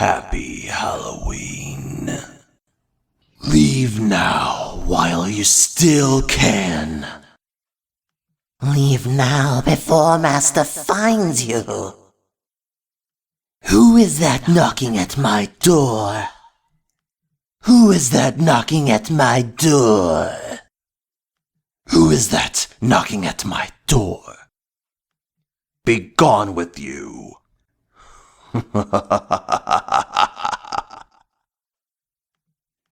Happy Halloween. Leave now while you still can. Leave now before Master finds you. Who is that knocking at my door? Who is that knocking at my door? Who is that knocking at my door? Be gone with you.